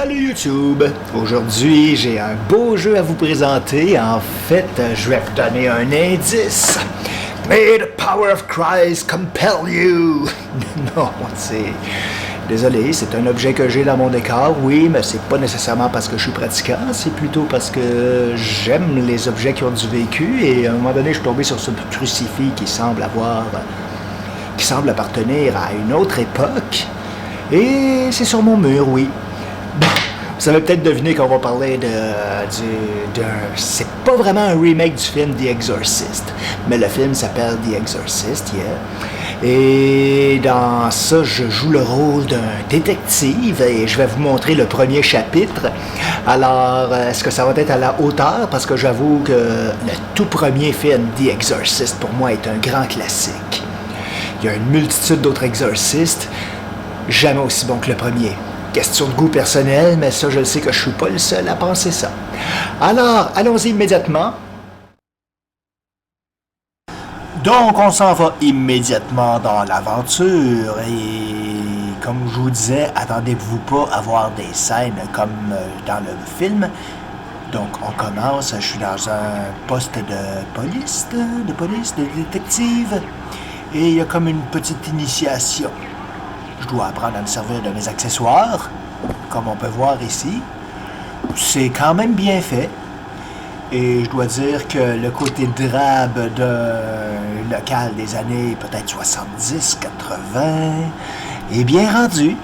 Salut YouTube! Aujourd'hui, j'ai un beau jeu à vous présenter. En fait, je vais vous donner un indice. May the power of Christ compel you! Non, c'est... Désolé, c'est un objet que j'ai dans mon décor, oui, mais c'est pas nécessairement parce que je suis pratiquant, c'est plutôt parce que j'aime les objets qui ont du vécu et à un moment donné, je suis tombé sur ce crucifix qui semble appartenir à une autre époque. Et c'est sur mon mur, oui. Vous avez peut-être deviné qu'on va parler c'est pas vraiment un remake du film The Exorcist, mais le film s'appelle The Exorcist, yeah. Et dans ça, je joue le rôle d'un détective et je vais vous montrer le premier chapitre. Alors, est-ce que ça va être à la hauteur? Parce que j'avoue que le tout premier film, The Exorcist, pour moi, est un grand classique. Il y a une multitude d'autres exorcistes, jamais aussi bon que le premier. Question de goût personnel, mais ça, je le sais que je suis pas le seul à penser ça. Alors, allons-y immédiatement. Donc, on s'en va immédiatement dans l'aventure et, comme je vous disais, attendez-vous pas à voir des scènes comme dans le film. Donc, on commence, je suis dans un poste de détective, et il y a comme une petite initiation. Je dois apprendre à me servir de mes accessoires, comme on peut voir ici. C'est quand même bien fait. Et je dois dire que le côté drabe d'un local des années peut-être 70, 80 est bien rendu.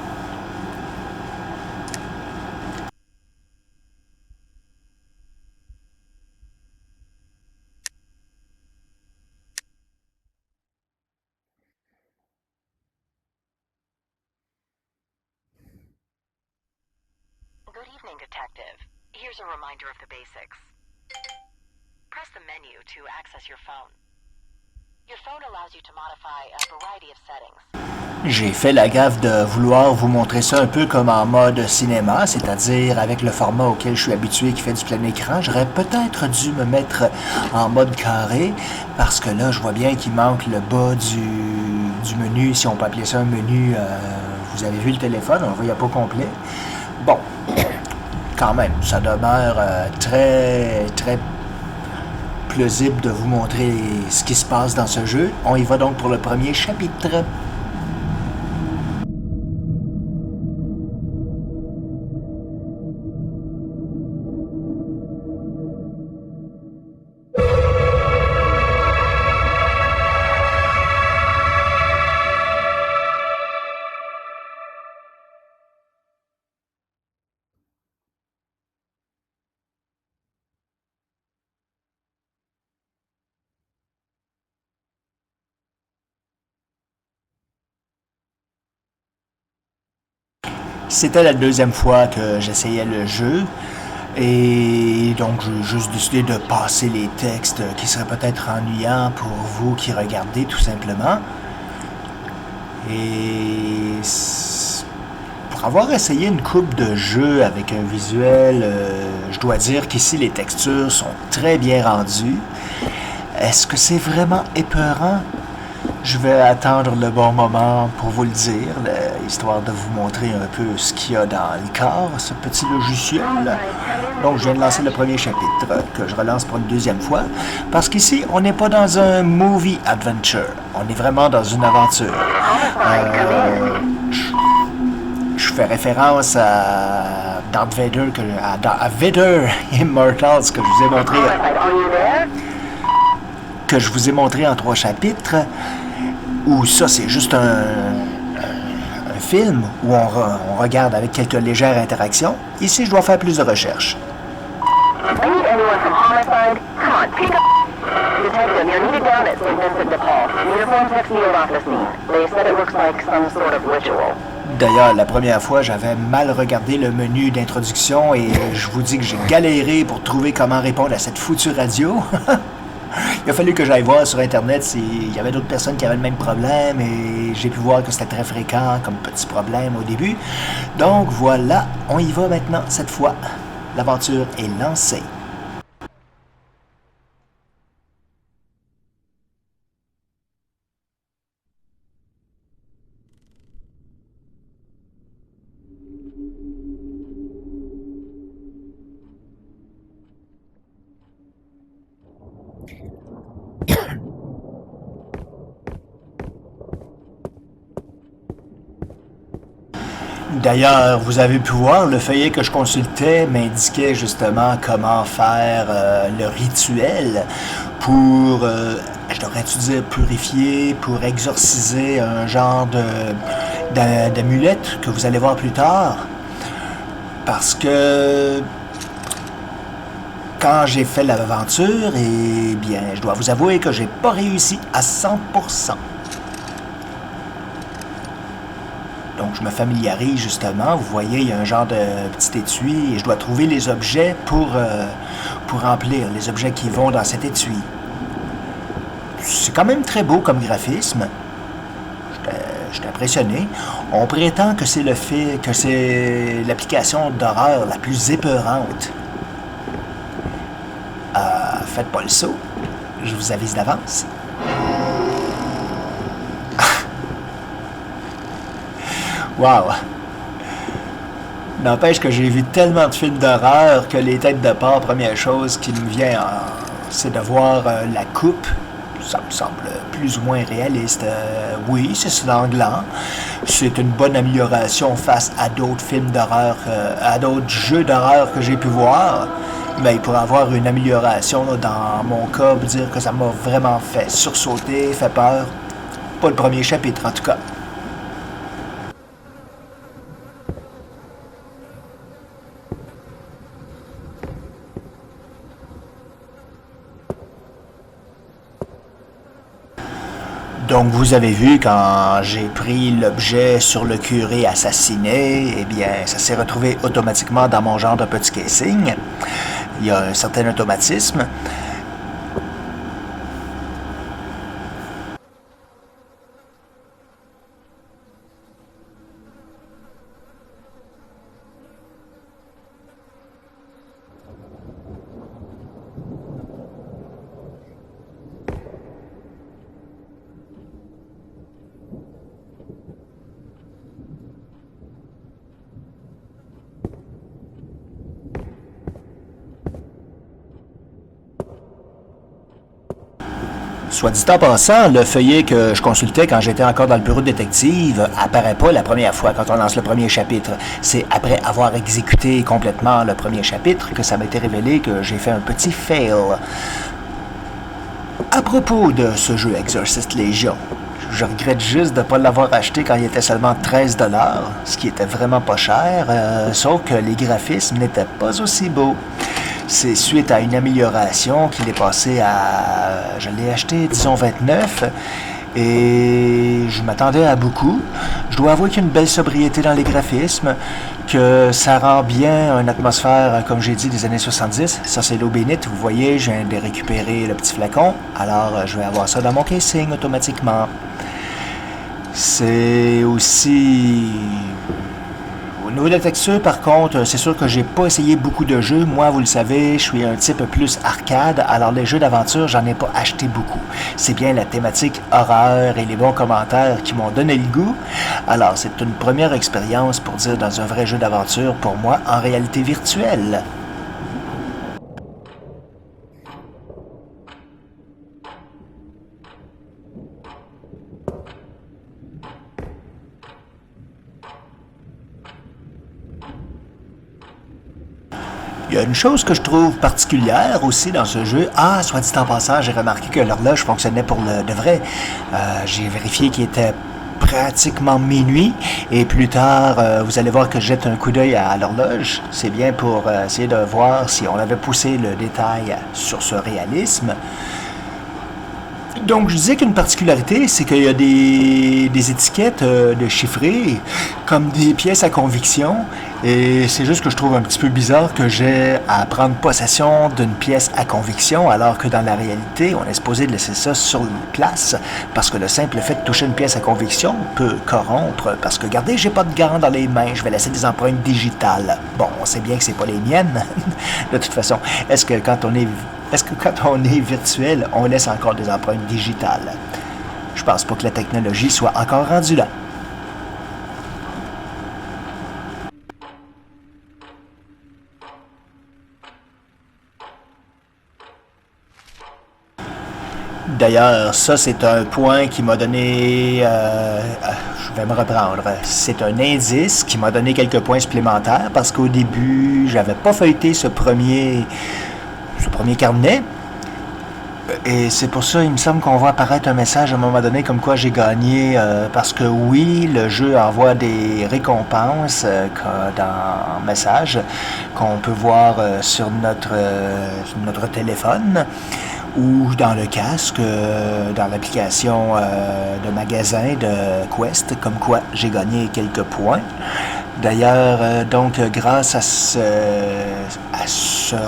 Good evening, Detective. Here's a reminder of the basics. Press the menu to access your phone. Your phone allows you to modify a variety of settings. J'ai fait la gaffe de vouloir vous montrer ça un peu comme en mode cinéma, c'est-à-dire avec le format auquel je suis habitué qui fait du plein écran. J'aurais peut-être dû me mettre en mode carré parce que là, je vois bien qu'il manque le bas du menu, si on peut appeler ça un menu. Vous avez vu le téléphone, on le voyait pas complet. Bon, quand même, ça demeure très plausible de vous montrer ce qui se passe dans ce jeu. On y va donc pour le premier chapitre. C'était la deuxième fois que j'essayais le jeu et donc j'ai juste décidé de passer les textes qui seraient peut-être ennuyants pour vous qui regardez tout simplement. Et pour avoir essayé une coupe de jeux avec un visuel, je dois dire qu'ici les textures sont très bien rendues. Est-ce que c'est vraiment épeurant? Je vais attendre le bon moment pour vous le dire, histoire de vous montrer un peu ce qu'il y a dans le corps, ce petit logiciel. Donc, je viens de lancer le premier chapitre, que je relance pour une deuxième fois, parce qu'ici, on n'est pas dans un movie adventure, on est vraiment dans une aventure. Je fais référence à Darth Vader, à Vader Immortals, que je vous ai montré en 3 chapitres, où ça c'est juste un film où on regarde avec quelques légères interactions. Ici, je dois faire plus de recherches. D'ailleurs, la première fois, j'avais mal regardé le menu d'introduction et je vous dis que j'ai galéré pour trouver comment répondre à cette foutue radio. Il a fallu que j'aille voir sur Internet s'il y avait d'autres personnes qui avaient le même problème et j'ai pu voir que c'était très fréquent comme petit problème au début. Donc voilà, on y va maintenant cette fois. L'aventure est lancée. D'ailleurs, vous avez pu voir, le feuillet que je consultais m'indiquait justement comment faire le rituel pour, je devrais-tu dire, purifier, pour exorciser un genre d'amulette que vous allez voir plus tard. Parce que quand j'ai fait l'aventure, eh bien, je dois vous avouer que j'ai pas réussi à 100%. Donc, je me familiarise justement. Vous voyez, il y a un genre de petit étui et je dois trouver les objets pour remplir, les objets qui vont dans cet étui. C'est quand même très beau comme graphisme. J'étais impressionné. On prétend que c'est l'application d'horreur la plus épeurante. Faites pas le saut. Je vous avise d'avance. Wow! N'empêche que j'ai vu tellement de films d'horreur que les têtes de porc, première chose qui me vient, c'est de voir la coupe. Ça me semble plus ou moins réaliste. Oui, c'est sanglant. C'est une bonne amélioration face à d'autres films d'horreur, à d'autres jeux d'horreur que j'ai pu voir. Mais pour avoir une amélioration, là, dans mon cas, vous dire que ça m'a vraiment fait sursauter, fait peur. Pas le premier chapitre, en tout cas. Donc, vous avez vu, quand j'ai pris l'objet sur le curé assassiné, eh bien, ça s'est retrouvé automatiquement dans mon genre de petit casing. Il y a un certain automatisme. Soit dit en passant, le feuillet que je consultais quand j'étais encore dans le bureau de détective apparaît pas la première fois quand on lance le premier chapitre. C'est après avoir exécuté complètement le premier chapitre que ça m'a été révélé que j'ai fait un petit fail. À propos de ce jeu Exorcist Legion, je regrette juste de ne pas l'avoir acheté quand il était seulement 13$, ce qui était vraiment pas cher, sauf que les graphismes n'étaient pas aussi beaux. C'est suite à une amélioration qu'il est passé à... Je l'ai acheté, disons, 29, et je m'attendais à beaucoup. Je dois avouer qu'il y a une belle sobriété dans les graphismes, que ça rend bien une atmosphère, comme j'ai dit, des années 70. Ça, c'est l'eau bénite. Vous voyez, je viens de récupérer le petit flacon, alors je vais avoir ça dans mon casing automatiquement. C'est aussi... Au niveau de la texture, par contre, c'est sûr que j'ai pas essayé beaucoup de jeux. Moi, vous le savez, je suis un type plus arcade, alors les jeux d'aventure, j'en ai pas acheté beaucoup. C'est bien la thématique horreur et les bons commentaires qui m'ont donné le goût. Alors, c'est une première expérience pour dire dans un vrai jeu d'aventure, pour moi, en réalité virtuelle. Il y a une chose que je trouve particulière aussi dans ce jeu. Ah, soit dit en passant, j'ai remarqué que l'horloge fonctionnait pour de vrai. J'ai vérifié qu'il était pratiquement minuit. Et plus tard, vous allez voir que je jette un coup d'œil à l'horloge. C'est bien pour essayer de voir si on avait poussé le détail sur ce réalisme. Donc, je disais qu'une particularité, c'est qu'il y a des étiquettes de chiffrées, comme des pièces à conviction, et c'est juste que je trouve un petit peu bizarre que j'ai à prendre possession d'une pièce à conviction, alors que dans la réalité, on est supposé de laisser ça sur place, parce que le simple fait de toucher une pièce à conviction peut corrompre, parce que, regardez, j'ai pas de gants dans les mains, je vais laisser des empreintes digitales. Bon, on sait bien que c'est pas les miennes, de toute façon. Est-ce que quand on est virtuel, on laisse encore des empreintes digitales? Je pense pas que la technologie soit encore rendue là. D'ailleurs, ça, c'est un point qui m'a donné... je vais me reprendre. C'est un indice qui m'a donné quelques points supplémentaires parce qu'au début, j'avais pas feuilleté ce premier carnet. Et c'est pour ça, il me semble qu'on va apparaître un message à un moment donné comme quoi j'ai gagné. Parce que oui, le jeu envoie des récompenses dans message qu'on peut voir sur notre téléphone ou dans le casque, dans l'application de magasin de Quest, comme quoi j'ai gagné quelques points. D'ailleurs, donc grâce à ce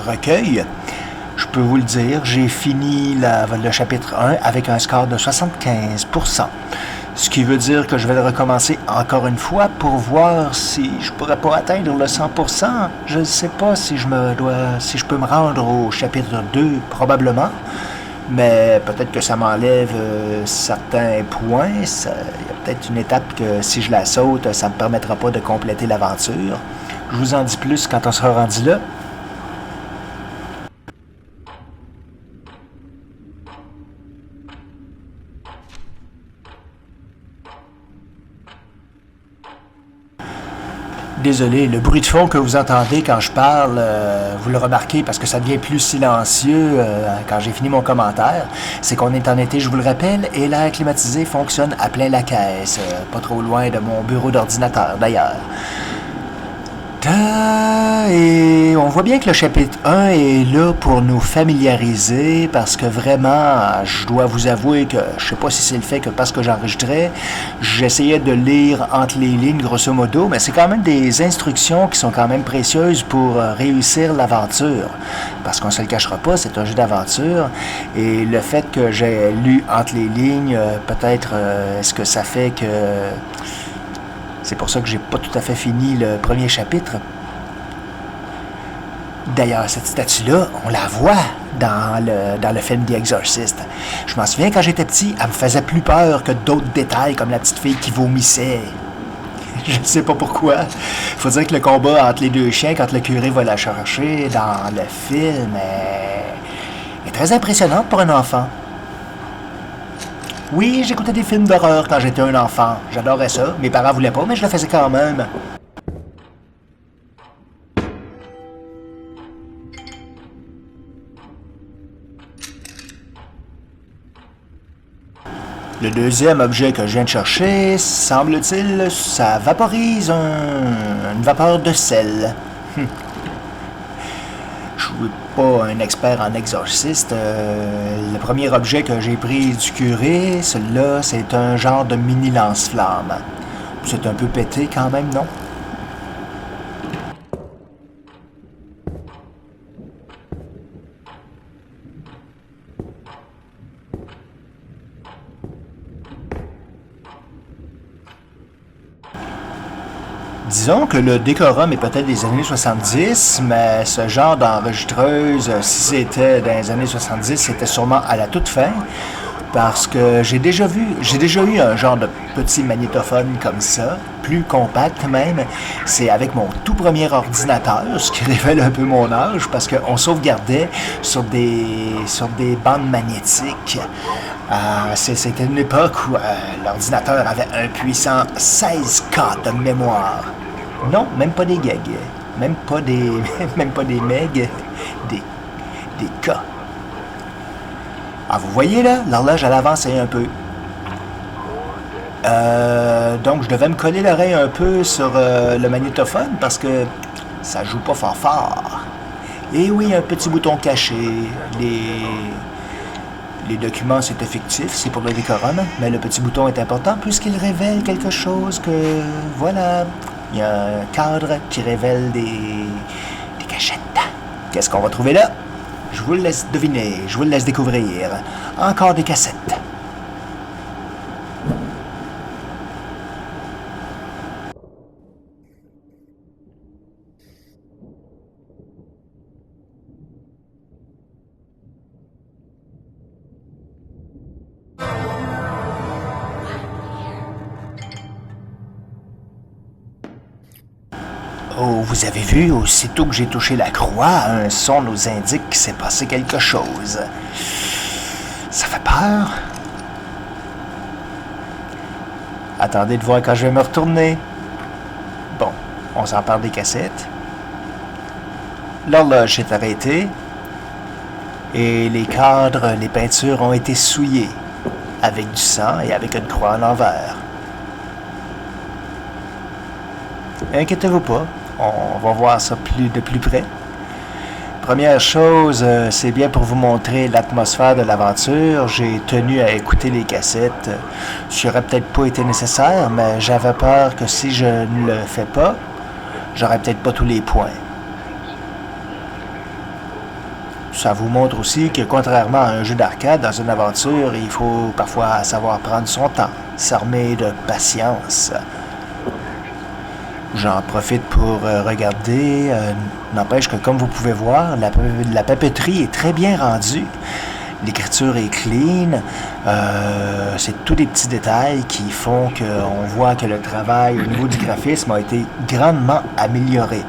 recueil, je peux vous le dire, j'ai fini le chapitre 1 avec un score de 75%. Ce qui veut dire que je vais le recommencer encore une fois pour voir si je pourrais pas atteindre le 100%. Je ne sais pas si je peux me rendre au chapitre 2, probablement. Mais peut-être que ça m'enlève certains points. Il y a peut-être une étape que si je la saute, ça ne me permettra pas de compléter l'aventure. Je vous en dis plus quand on sera rendu là. Désolé, le bruit de fond que vous entendez quand je parle, vous le remarquez parce que ça devient plus silencieux quand j'ai fini mon commentaire. C'est qu'on est en été, je vous le rappelle, et l'air climatisé fonctionne à plein la caisse, pas trop loin de mon bureau d'ordinateur d'ailleurs. Et on voit bien que le chapitre 1 est là pour nous familiariser parce que vraiment, je dois vous avouer que je sais pas si c'est le fait que parce que j'enregistrais, j'essayais de lire entre les lignes grosso modo, mais c'est quand même des instructions qui sont quand même précieuses pour réussir l'aventure. Parce qu'on se le cachera pas, c'est un jeu d'aventure et le fait que j'ai lu entre les lignes, peut-être est-ce que ça fait que... C'est pour ça que j'ai pas tout à fait fini le premier chapitre. D'ailleurs, cette statue-là, on la voit dans le film The Exorcist. Je m'en souviens, quand j'étais petit, elle me faisait plus peur que d'autres détails, comme la petite fille qui vomissait. Je ne sais pas pourquoi. Faut dire que le combat entre les deux chiens, quand le curé va la chercher dans le film, est très impressionnant pour un enfant. Oui, j'écoutais des films d'horreur quand j'étais un enfant. J'adorais ça. Mes parents voulaient pas, mais je le faisais quand même. Le deuxième objet que je viens de chercher, semble-t-il, ça vaporise une vapeur de sel. Je suis pas un expert en exorciste. Le premier objet que j'ai pris du curé, celui-là, c'est un genre de mini lance-flamme. C'est un peu pété quand même, non? Disons que le décorum est peut-être des années 70, mais ce genre d'enregistreuse, si c'était dans les années 70, c'était sûrement à la toute fin, parce que j'ai déjà eu un genre de petit magnétophone comme ça, plus compact même. C'est avec mon tout premier ordinateur, ce qui révèle un peu mon âge, parce qu'on sauvegardait sur des bandes magnétiques. C'était une époque où l'ordinateur avait un puissant 16K de mémoire. Non, même pas des gags. Même pas des megs. Des K. Ah, vous voyez là, l'horloge elle avancé un peu. Donc je devais me coller l'oreille un peu sur le magnétophone parce que ça joue pas fort fort. Et oui, un petit bouton caché. Les documents, c'est effectif, c'est pour le décorum, mais le petit bouton est important puisqu'il révèle quelque chose que, voilà, il y a un cadre qui révèle des cachettes. Qu'est-ce qu'on va trouver là? Je vous le laisse deviner, je vous le laisse découvrir. Encore des cassettes. Oh, vous avez vu, aussitôt que j'ai touché la croix, un son nous indique qu'il s'est passé quelque chose. Ça fait peur. Attendez de voir quand je vais me retourner. Bon, on s'empare des cassettes. L'horloge s'est arrêtée. Et les cadres, les peintures ont été souillées. Avec du sang et avec une croix à l'envers. Inquiétez-vous pas, on va voir ça de plus près. Première chose, c'est bien pour vous montrer l'atmosphère de l'aventure. J'ai tenu à écouter les cassettes. Ça n'aurait peut-être pas été nécessaire, mais j'avais peur que si je ne le fais pas, j'aurais peut-être pas tous les points. Ça vous montre aussi que contrairement à un jeu d'arcade, dans une aventure, il faut parfois savoir prendre son temps, s'armer de patience. J'en profite pour regarder. N'empêche que, comme vous pouvez voir, la papeterie est très bien rendue. L'écriture est clean. C'est tous des petits détails qui font qu'on voit que le travail au niveau du graphisme a été grandement amélioré.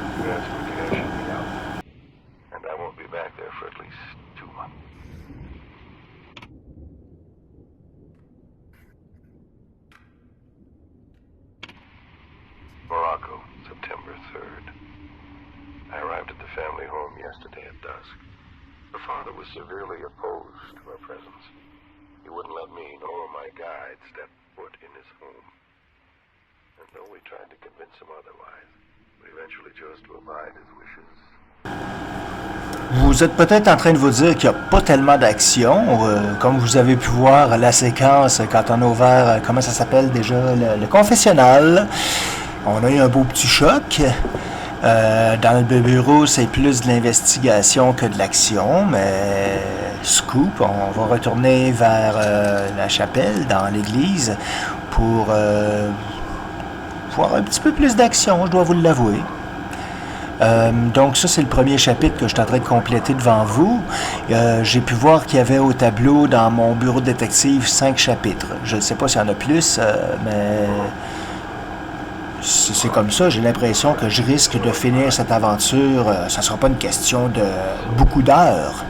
Morocco, September 3rd. I arrived at the family home yesterday at dusk. Her father was severely opposed to our presence. He wouldn't let me nor my guide step foot in his home. And though we tried to convince him otherwise, we eventually chose to abide his wishes. Vous êtes peut-être en train de vous dire qu'il n'y a pas tellement d'action. Comme vous avez pu voir la séquence quand on a ouvert, comment ça s'appelle déjà, le confessionnal. On a eu un beau petit choc. Dans le bureau, c'est plus de l'investigation que de l'action, mais scoop, on va retourner vers la chapelle, dans l'église, pour voir un petit peu plus d'action, je dois vous l'avouer. Donc ça, c'est le premier chapitre que je suis en train de compléter devant vous. J'ai pu voir qu'il y avait au tableau, dans mon bureau de détective, 5 chapitres. Je ne sais pas s'il y en a plus, mais... C'est comme ça, j'ai l'impression que je risque de finir cette aventure. Ça ne sera pas une question de beaucoup d'heures.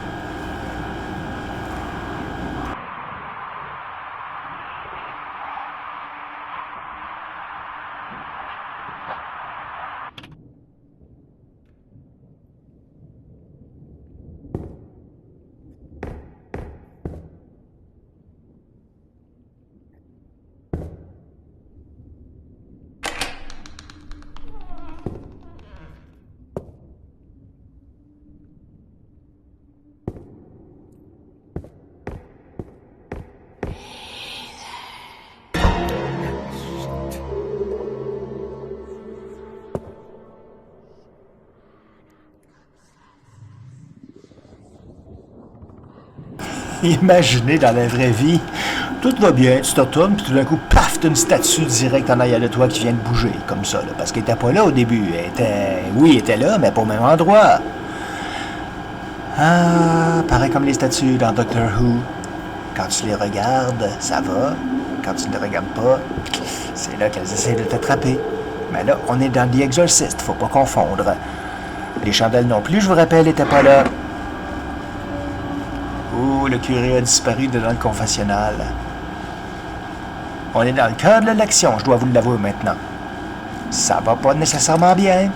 Imaginez dans la vraie vie, tout va bien, tu te retournes, puis tout d'un coup, paf, t'as une statue directe en arrière de toi qui vient de bouger, comme ça, là, parce qu'elle était pas là au début. Elle était là, mais pas au même endroit. Ah, pareil comme les statues dans Doctor Who. Quand tu les regardes, ça va. Quand tu ne les regardes pas, c'est là qu'elles essaient de t'attraper. Mais là, on est dans The Exorcist, faut pas confondre. Les chandelles non plus, je vous rappelle, n'étaient pas là. Ouh, le curé a disparu dans le confessionnal. On est dans le cœur de l'action, je dois vous l'avouer maintenant. Ça va pas nécessairement bien.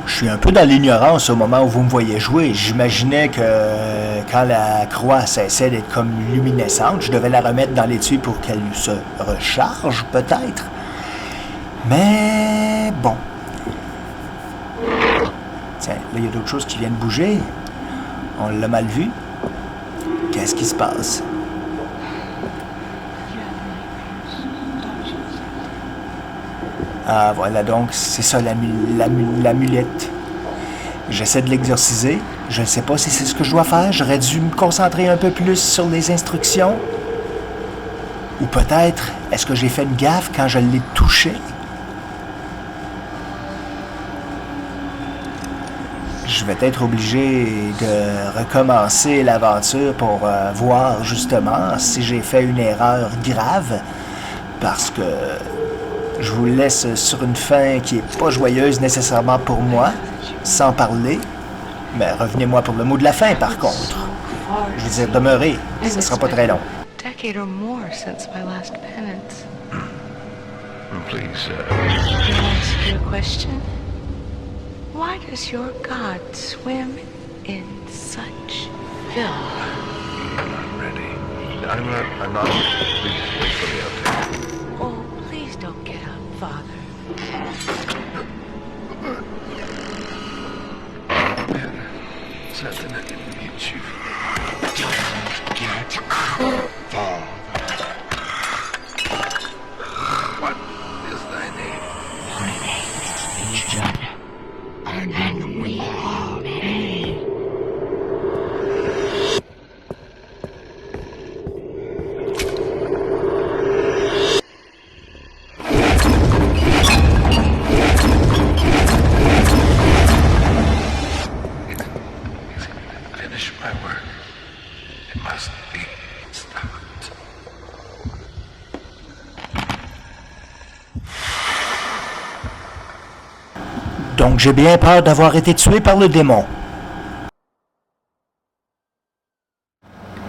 Je suis un peu dans l'ignorance au moment où vous me voyez jouer. J'imaginais que quand la croix cessait d'être comme luminescente, je devais la remettre dans l'étui pour qu'elle se recharge, peut-être. Mais bon. Tiens, là, il y a d'autres choses qui viennent bouger. On l'a mal vu. Qu'est-ce qui se passe? Ah, voilà donc, c'est ça l'amulette. J'essaie de l'exorciser. Je ne sais pas si c'est ce que je dois faire. J'aurais dû me concentrer un peu plus sur les instructions. Ou peut-être, est-ce que j'ai fait une gaffe quand je l'ai touché? je vais être obligé de recommencer l'aventure pour voir justement si j'ai fait une erreur grave, parce que je vous laisse sur une fin qui est pas joyeuse nécessairement pour moi, sans parler. Mais revenez-moi pour le mot de la fin, par contre. Je veux dire, demeurez, ça sera pas très long. Decade or more since my last penance. Please, Can I ask you a question? Why does your god swim in such filth? I'm not ready. I'm not. Please, wait for me out there. Oh, please don't get up, Father. Something I didn't get you. Get Father. What is thy name? My name is Legion, and we are many. Finish my work. It must be stopped. Donc j'ai bien peur d'avoir été tué par le démon.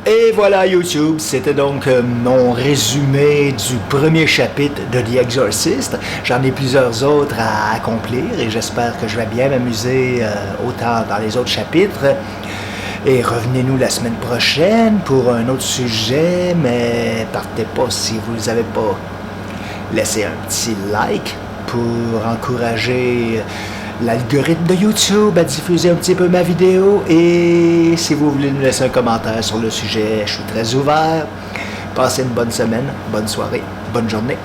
Et voilà YouTube, c'était donc mon résumé du premier chapitre de The Exorcist. J'en ai plusieurs autres à accomplir et j'espère que je vais bien m'amuser autant dans les autres chapitres. Et revenez-nous la semaine prochaine pour un autre sujet, mais partez pas si vous n'avez pas laissé un petit like pour encourager l'algorithme de YouTube à diffuser un petit peu ma vidéo. Et si vous voulez nous laisser un commentaire sur le sujet, je suis très ouvert. Passez une bonne semaine, bonne soirée, bonne journée.